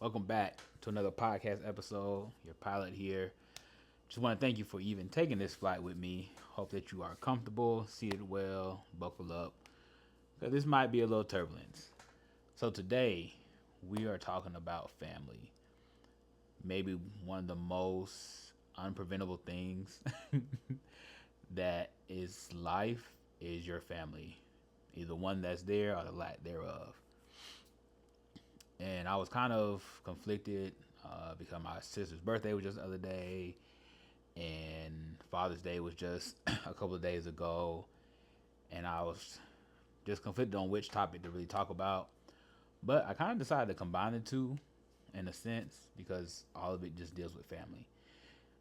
Welcome back to another podcast episode. Your pilot here. Just want to thank you for even taking this flight with me. Hope that you are comfortable, seated well, buckle up, because this might be a little turbulence. So, today we are talking about family. Maybe one of the most unpreventable things that is life is your family, either one that's there or the lack thereof. And I was kind of conflicted because my sister's birthday was just the other day, and Father's Day was just a couple of days ago, and I was just conflicted on which topic to really talk about. But I kind of decided to combine the two in a sense because all of it just deals with family.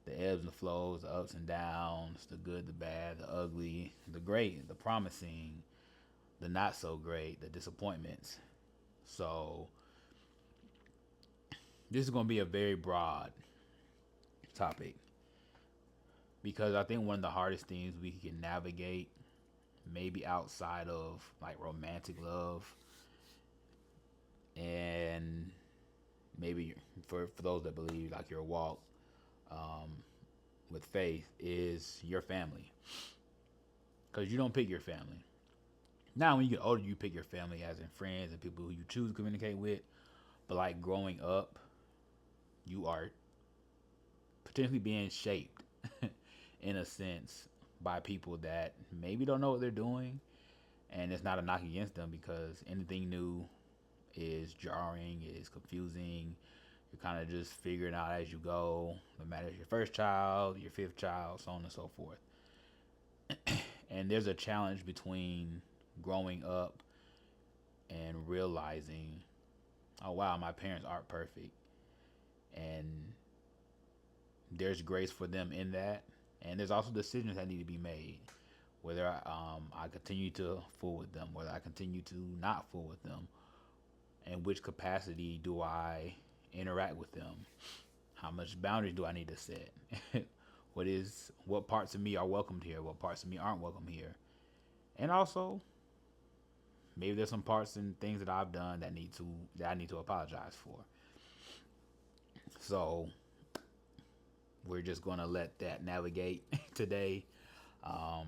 The ebbs and the flows, the ups and downs, the good, the bad, the ugly, the great, the promising, the not so great, the disappointments. So this is going to be a very broad topic because I think one of the hardest things we can navigate, maybe outside of like romantic love, and maybe for those that believe like your walk um, with faith, is your family. Because you don't pick your family. Now, when you get older, you pick your family as in friends and people who you choose to communicate with. But like growing up, you are potentially being shaped in a sense by people that maybe don't know what they're doing, and it's not a knock against them because anything new is jarring, is confusing. You're kind of just figuring out as you go, no matter if your first child, your fifth child, so on and so forth. And there's a challenge between growing up and realizing, oh wow, my parents aren't perfect, and there's grace for them in that, and there's also decisions that need to be made. Whether I continue to fool with them, whether I continue to not fool with them, in which capacity do I interact with them? How much boundaries do I need to set? What parts of me are welcomed here? What parts of me aren't welcome here? And also, maybe there's some parts and things that I've done that I need to apologize for. So we're just gonna let that navigate today. Um,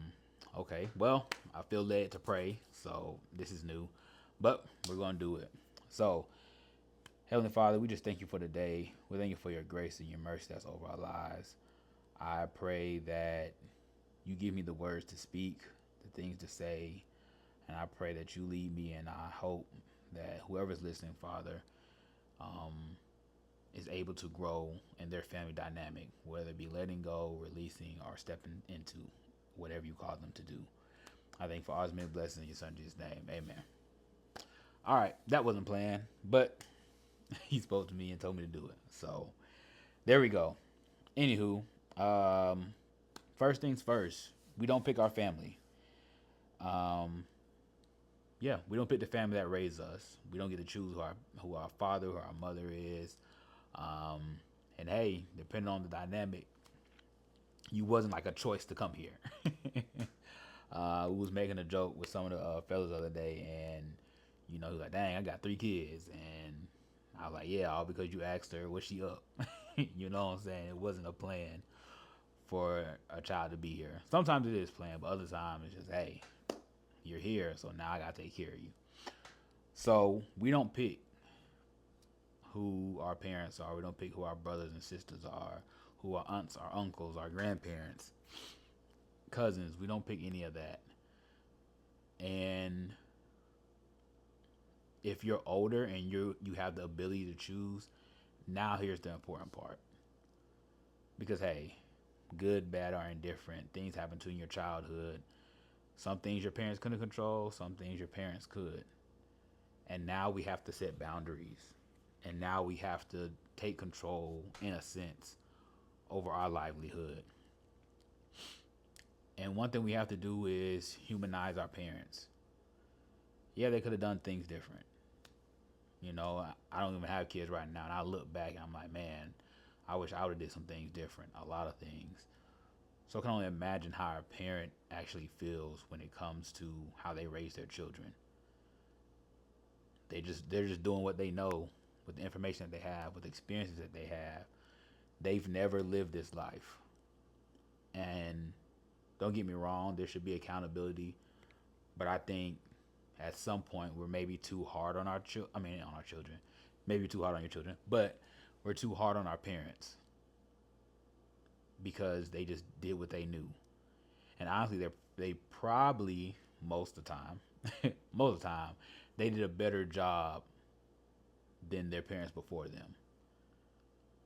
okay, well, I feel led to pray, so this is new, but we're gonna do it. So, Heavenly Father, we just thank you for today. We thank you for your grace and your mercy that's over our lives. I pray that you give me the words to speak, the things to say, and I pray that you lead me. And I hope that whoever's listening, Father, um, is able to grow in their family dynamic, whether it be letting go, releasing, or stepping into whatever you call them to do. I thank you for all many blessings in your son Jesus' name. Amen. All right, that wasn't planned, but he spoke to me and told me to do it. So there we go. Anywho, um, first things first, we don't pick our family. Um, yeah, we don't pick the family that raised us. We don't get to choose who our father, who our mother is. Um, and hey, depending on the dynamic, you wasn't like a choice to come here. We was making a joke with some of the fellas the other day, and he was like, "Dang, I got 3 kids," and I was like, "Yeah, all because you asked her, was she up?" You know what I'm saying? It wasn't a plan for a child to be here. Sometimes it is planned, but other times it's just, hey, you're here, so now I gotta take care of you. So we don't pick who our parents are. We don't pick who our brothers and sisters are, who our aunts, our uncles, our grandparents, cousins. We don't pick any of that. And if you're older and you have the ability to choose, now here's the important part. Because hey, good, bad, or indifferent, things happen to you in your childhood. Some things your parents couldn't control, some things your parents could. And now we have to set boundaries. And now we have to take control, in a sense, over our livelihood. And one thing we have to do is humanize our parents. Yeah, they could have done things different. I don't even have kids right now, and I look back and I'm like, man, I wish I would have did some things different, a lot of things. So I can only imagine how a parent actually feels when it comes to how they raise their children. They're just doing what they know, with the information that they have, with the experiences that they have, they've never lived this life. And don't get me wrong, there should be accountability, but I think at some point we're maybe too hard on our on our children, maybe too hard on your children, but we're too hard on our parents because they just did what they knew. And honestly, they probably most of the time, most of the time, they did a better job than their parents before them.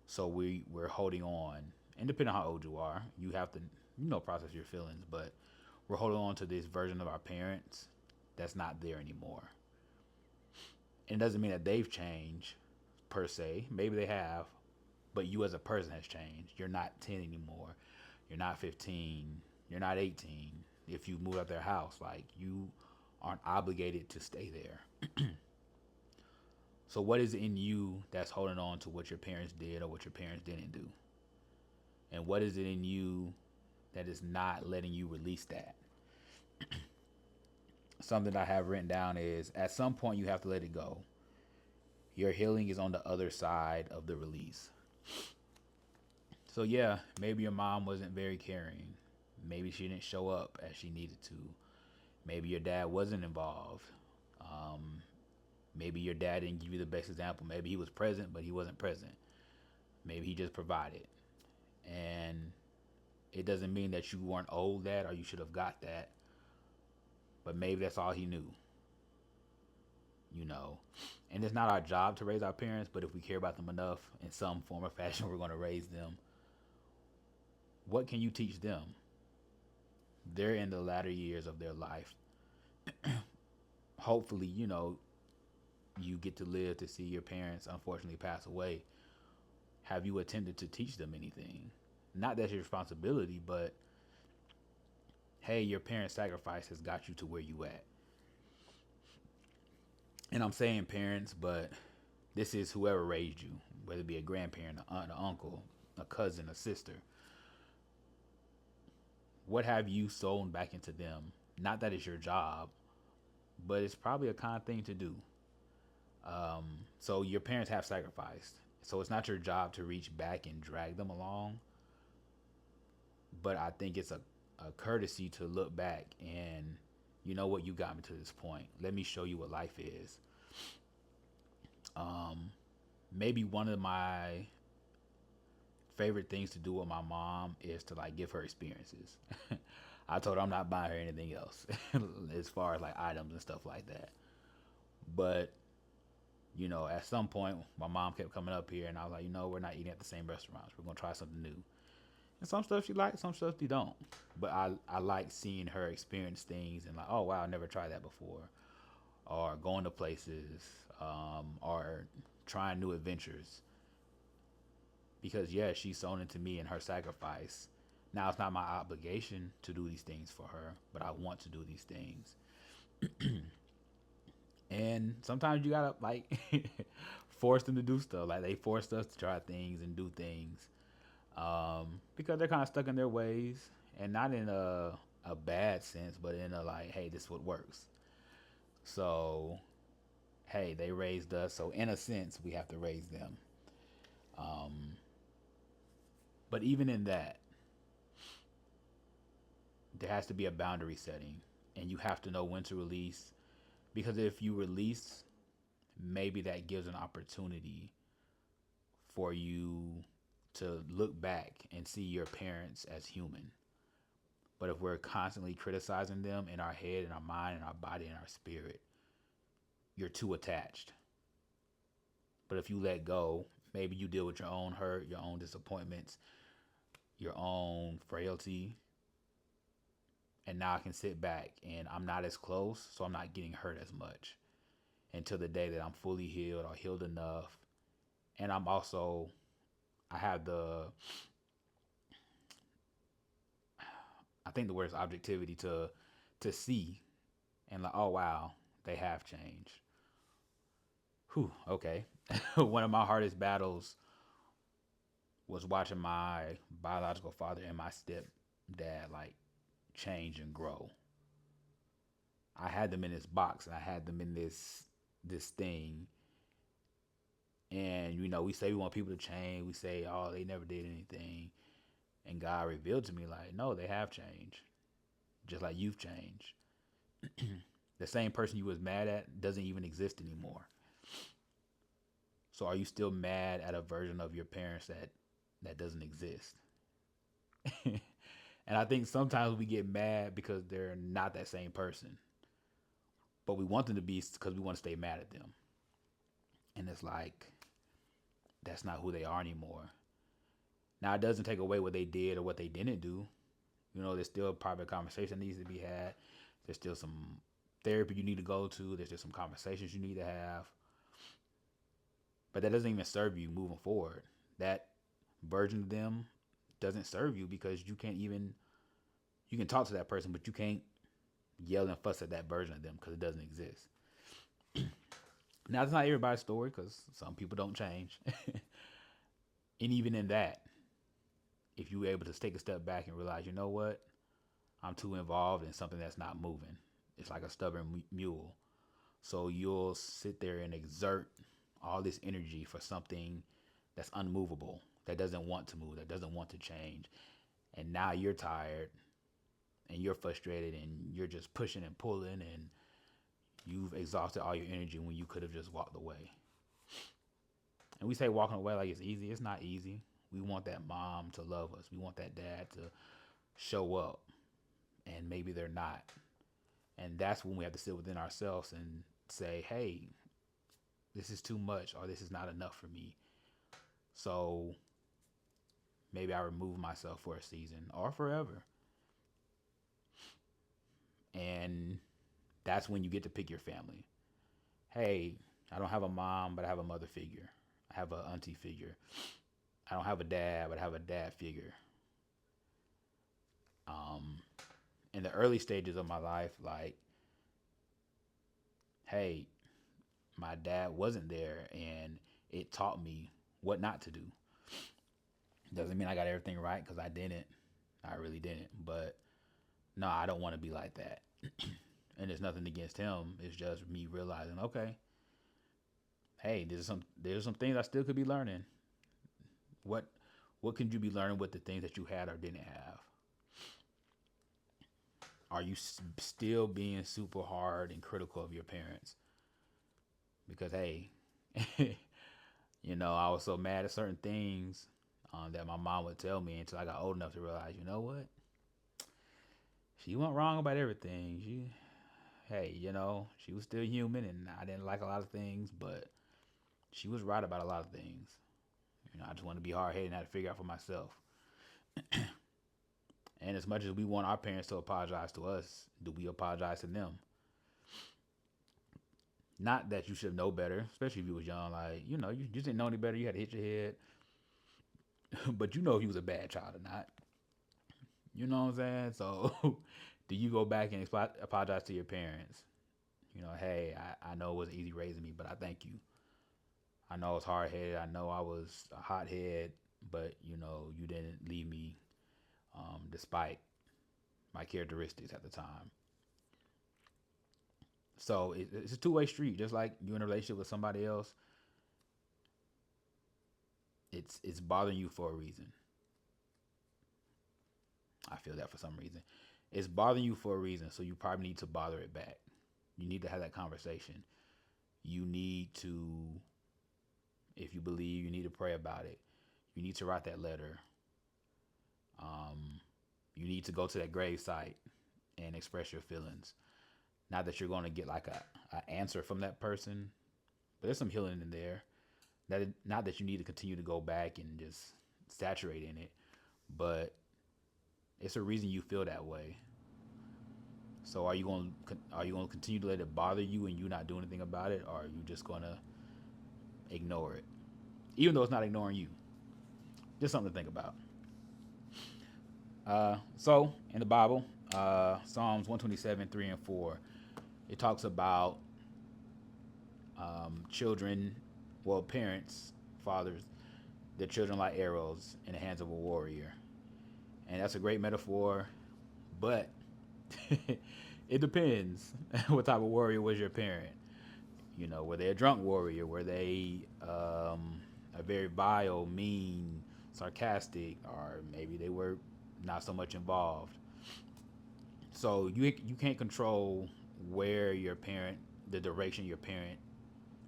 So we're holding on, and depending on how old you are, you have to process your feelings. But we're holding on to this version of our parents that's not there anymore. And it doesn't mean that they've changed per se. Maybe they have, but you as a person has changed. You're not 10 anymore. You're not 15. You're not 18. If you move out their house, like you aren't obligated to stay there. So what is in you that's holding on to what your parents did or what your parents didn't do? And what is it in you that is not letting you release that? Something I have written down is at some point you have to let it go. Your healing is on the other side of the release. So yeah, maybe your mom wasn't very caring. Maybe she didn't show up as she needed to. Maybe your dad wasn't involved. Um, Maybe your dad didn't give you the best example. Maybe he was present, but he wasn't present. Maybe he just provided. And it doesn't mean that you weren't owed that or you should have got that. But maybe that's all he knew. And it's not our job to raise our parents, but if we care about them enough in some form or fashion, we're going to raise them. What can you teach them? They're in the latter years of their life. Hopefully, you get to live to see your parents unfortunately pass away. Have you attempted to teach them anything? Not that's your responsibility, but hey, your parents' sacrifice has got you to where you at. And I'm saying parents, but this is whoever raised you, whether it be a grandparent, an aunt, an uncle, a cousin, a sister. What have you sown back into them? Not that it's your job, but it's probably a kind thing to do. So your parents have sacrificed. So it's not your job to reach back and drag them along. But I think it's a courtesy to look back and you know what, you got me to this point. Let me show you what life is. Maybe one of my favorite things to do with my mom is to like give her experiences. I told her I'm not buying her anything else as far as like items and stuff like that. But at some point, my mom kept coming up here, and I was like, we're not eating at the same restaurants. We're gonna try something new. And some stuff she likes, some stuff she don't. But I like seeing her experience things and like, oh wow, I never tried that before, or going to places, or trying new adventures. Because yeah, she's sown into me and her sacrifice. Now it's not my obligation to do these things for her, but I want to do these things. And sometimes you gotta like force them to do stuff. Like they forced us to try things and do things because they're kind of stuck in their ways, and not in a bad sense, but in a like, hey, this is what works. So, hey, they raised us, so in a sense, we have to raise them. Um, but even in that, there has to be a boundary setting, and you have to know when to release. Because if you release, maybe that gives an opportunity for you to look back and see your parents as human. But if we're constantly criticizing them in our head, in our mind, in our body, in our spirit, you're too attached. But if you let go, maybe you deal with your own hurt, your own disappointments, your own frailty. And now I can sit back and I'm not as close, so I'm not getting hurt as much until the day that I'm fully healed or healed enough. And I have I think the word is objectivity to see and like, oh wow, they have changed. Whew, okay. One of my hardest battles was watching my biological father and my stepdad like change and grow. I had them in this box and I had them in this thing, And we say we want people to change. We say, oh, they never did anything. And God revealed to me, like, no, they have changed. Just like you've changed. The same person you was mad at doesn't even exist anymore. So are you still mad at a version of your parents that doesn't exist? And I think sometimes we get mad because they're not that same person, but we want them to be because we want to stay mad at them. And it's like that's not who they are anymore. Now it doesn't take away what they did or what they didn't do. There's still a private conversation that needs to be had. There's still some therapy you need to go to. There's just some conversations you need to have. But that doesn't even serve you moving forward. That version of them doesn't serve you because you can talk to that person, but you can't yell and fuss at that version of them because it doesn't exist. Now, it's not everybody's story because some people don't change. And even in that, if you're able to take a step back and realize, you know what, I'm too involved in something that's not moving. It's like a stubborn mule. So you'll sit there and exert all this energy for something that's unmovable, that doesn't want to move, that doesn't want to change. And now you're tired and you're frustrated and you're just pushing and pulling and you've exhausted all your energy when you could have just walked away. And we say walking away like it's easy. It's not easy. We want that mom to love us. We want that dad to show up. And maybe they're not. And that's when we have to sit within ourselves and say, hey, this is too much or this is not enough for me. So maybe I remove myself for a season or forever. And that's when you get to pick your family. Hey, I don't have a mom, but I have a mother figure. I have an auntie figure. I don't have a dad, but I have a dad figure. Um, in the early stages of my life, like, hey, my dad wasn't there and it taught me what not to do. Doesn't mean I got everything right because I didn't. I really didn't. But no, I don't want to be like that. And there's nothing against him. It's just me realizing, okay, hey, there's some things I still could be learning. What what can you be learning with the things that you had or didn't have? Are you still being super hard and critical of your parents? Because hey, I was so mad at certain things that my mom would tell me until I got old enough to realize, you know what? She went wrong about everything. Hey, she was still human, and I didn't like a lot of things, but she was right about a lot of things. I just want to be hard headed and have to figure out for myself. And as much as we want our parents to apologize to us, do we apologize to them? Not that you should know better, especially if you was young. Like, you just didn't know any better. You had to hit your head. But you know if you was a bad child or not. You know what I'm saying? So, do you go back and apologize to your parents? Hey, I know it was easy raising me, but I thank you. I know I was hard headed. I know I was a hothead, but you didn't leave me despite my characteristics at the time. So it's a two-way street. Just like you in a relationship with somebody else, it's bothering you for a reason. I feel that for some reason. It's bothering you for a reason, so you probably need to bother it back. You need to have that conversation. You need to, if you believe, you need to pray about it. You need to write that letter. Um, you need to go to that grave site and express your feelings. Not that you're going to get like a answer from that person, but there's some healing in there. Not that you need to continue to go back and just saturate in it, but it's a reason you feel that way. So are you going to continue to let it bother you and you not do anything about it, or are you just going to ignore it, even though it's not ignoring you? Just something to think about. So in the Bible, Psalms 127, 3 and 4, it talks about children, well, parents, fathers, their children like arrows in the hands of a warrior. And that's a great metaphor, but it depends what type of warrior was your parent. You know, were they a drunk warrior? Were they a very vile, mean, sarcastic, or maybe they were not so much involved? So you can't control where your parent, the direction your parent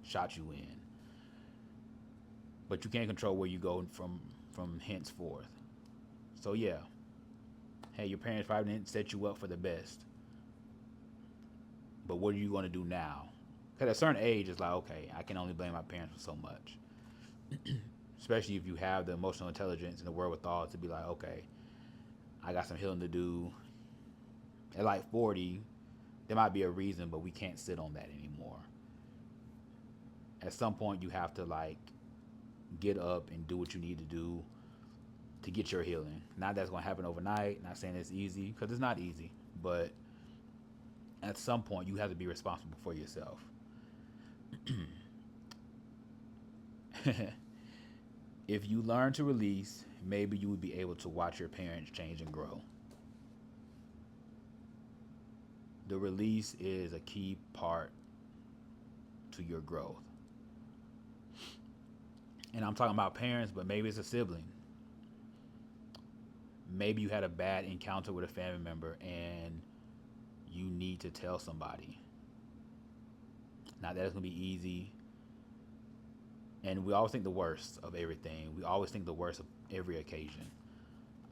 shot you in, but you can't control where you go from henceforth. So yeah, hey, your parents probably didn't set you up for the best, but what are you going to do now? Because at a certain age, it's like, okay, I can only blame my parents for so much. Especially if you have the emotional intelligence and the wherewithal to be like, okay, I got some healing to do. At like 40, there might be a reason, but we can't sit on that anymore. At some point, you have to like get up and do what you need to do to get your healing. Not that's going to happen overnight. Not saying it's easy, because it's not easy, but at some point, you have to be responsible for yourself. If you learn to release, maybe you would be able to watch your parents change and grow. The release is a key part to your growth. And I'm talking about parents, but maybe it's a sibling. Maybe you had a bad encounter with a family member and you need to tell somebody. Not that it's going to be easy. And we always think the worst of everything. We always think the worst of every occasion.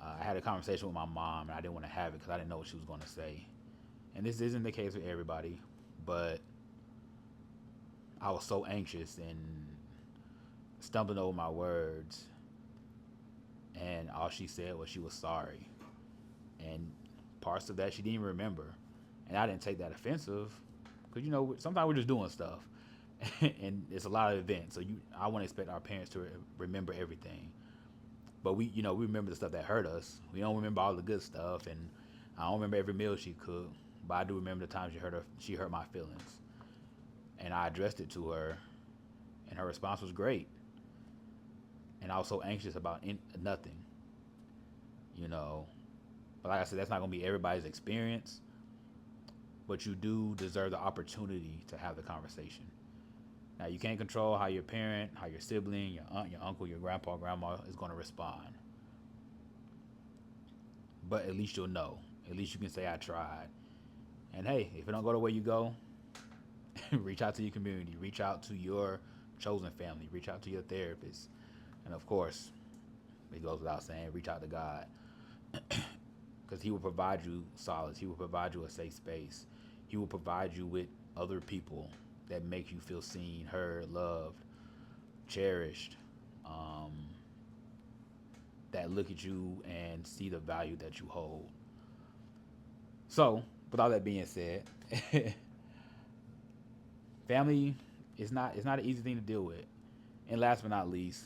I had a conversation with my mom and I didn't want to have it because I didn't know what she was going to say. And this isn't the case with everybody, but I was so anxious and stumbling over my words. And all she said was she was sorry. And parts of that she didn't even remember. And I didn't take that offensive because, you know, sometimes we're just doing stuff. And it's a lot of events. So I wouldn't expect our parents to remember everything. But we remember the stuff that hurt us. We don't remember all the good stuff. And I don't remember every meal she cooked. But I do remember the times she hurt my feelings. And I addressed it to her. And her response was great. And I was so anxious about nothing, you know. But like I said, that's not going to be everybody's experience. But you do deserve the opportunity to have the conversation. Now, you can't control how your parent, how your sibling, your aunt, your uncle, your grandpa, grandma is going to respond. But at least you'll know. At least you can say, I tried. And hey, if it don't go the way you go, reach out to your community. Reach out to your chosen family. Reach out to your therapist. And of course, it goes without saying, reach out to God. Because He will provide you solace. He will provide you a safe space. He will provide you with other people that make you feel seen, heard, loved, cherished, that look at you and see the value that you hold. So, with all that being said, family is not an easy thing to deal with. And last but not least,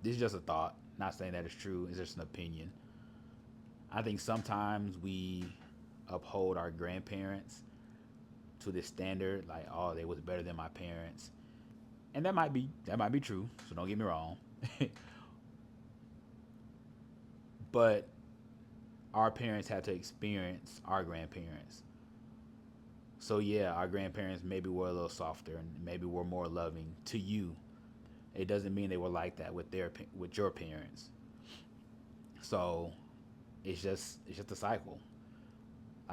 this is just a thought. Not saying that it's true. It's just an opinion. I think sometimes we uphold our grandparents to this standard, like, oh, they was better than my parents, and that might be true. So don't get me wrong, but our parents had to experience our grandparents. So yeah, our grandparents maybe were a little softer and maybe were more loving to you. It doesn't mean they were like that with your parents. So it's just a cycle.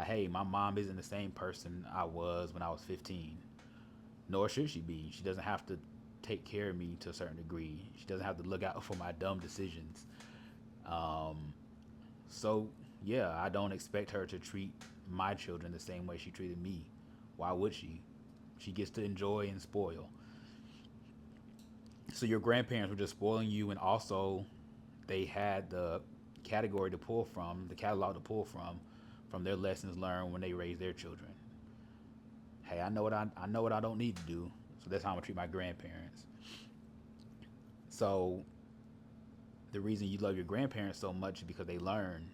Hey, my mom isn't the same person I was when I was 15. Nor should she be. She doesn't have to take care of me to a certain degree. She doesn't have to look out for my dumb decisions. So, yeah, I don't expect her to treat my children the same way she treated me. Why would she? She gets to enjoy and spoil. So your grandparents were just spoiling you, and also they had the catalog to pull from their lessons learned when they raised their children. Hey, I know what I don't need to do, so that's how I'm gonna treat my grandparents. So the reason you love your grandparents so much is because they learn,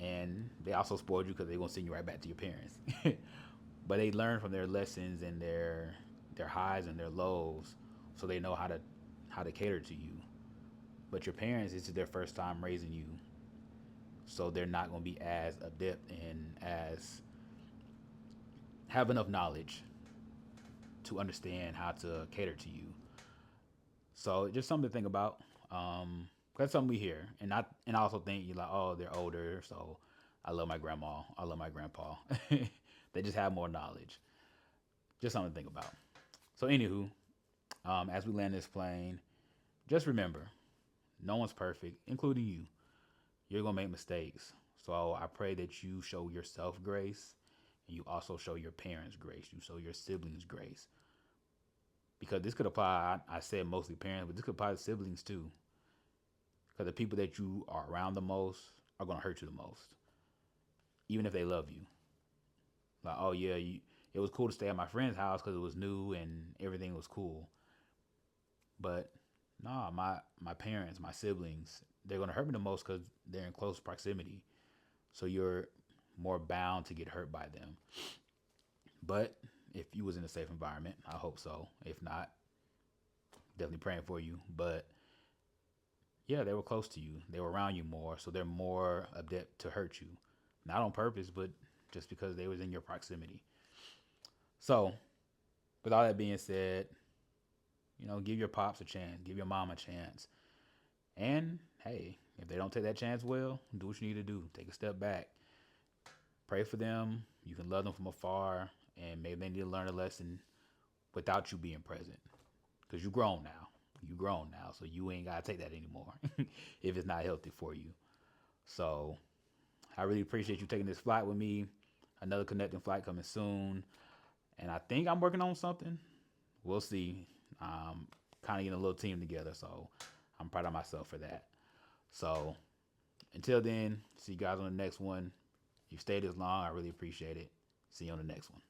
and they also spoiled you because they're gonna send you right back to your parents. But they learn from their lessons and their highs and their lows, so they know how to cater to you. But your parents, this is their first time raising you, so they're not going to be as adept and as have enough knowledge to understand how to cater to you. So just something to think about. That's something we hear, and I also think you're like, oh, they're older, so I love my grandma, I love my grandpa. They just have more knowledge. Just something to think about. So anywho, as we land this plane, just remember, no one's perfect, including you. You're gonna make mistakes. So I pray that you show yourself grace, and you also show your parents grace. You show your siblings grace, because this could apply. I said mostly parents, but this could apply to siblings too. Because the people that you are around the most are gonna hurt you the most, even if they love you. Like, oh yeah, it was cool to stay at my friend's house because it was new and everything was cool. But nah, my parents, my siblings, they're gonna hurt me the most because they're in close proximity. So you're more bound to get hurt by them. But if you was in a safe environment, I hope so. If not, definitely praying for you. But yeah, they were close to you. They were around you more, so they're more adept to hurt you. Not on purpose, but just because they was in your proximity. So, with all that being said, give your pops a chance, give your mom a chance. And hey, if they don't take that chance, well, do what you need to do. Take a step back. Pray for them. You can love them from afar, and maybe they need to learn a lesson without you being present. Because you grown now. You grown now, so you ain't gotta take that anymore if it's not healthy for you. So I really appreciate you taking this flight with me. Another connecting flight coming soon, and I think I'm working on something. We'll see. Kind of getting a little team together, so I'm proud of myself for that. So until then, see you guys on the next one. If you stayed this long, I really appreciate it. See you on the next one.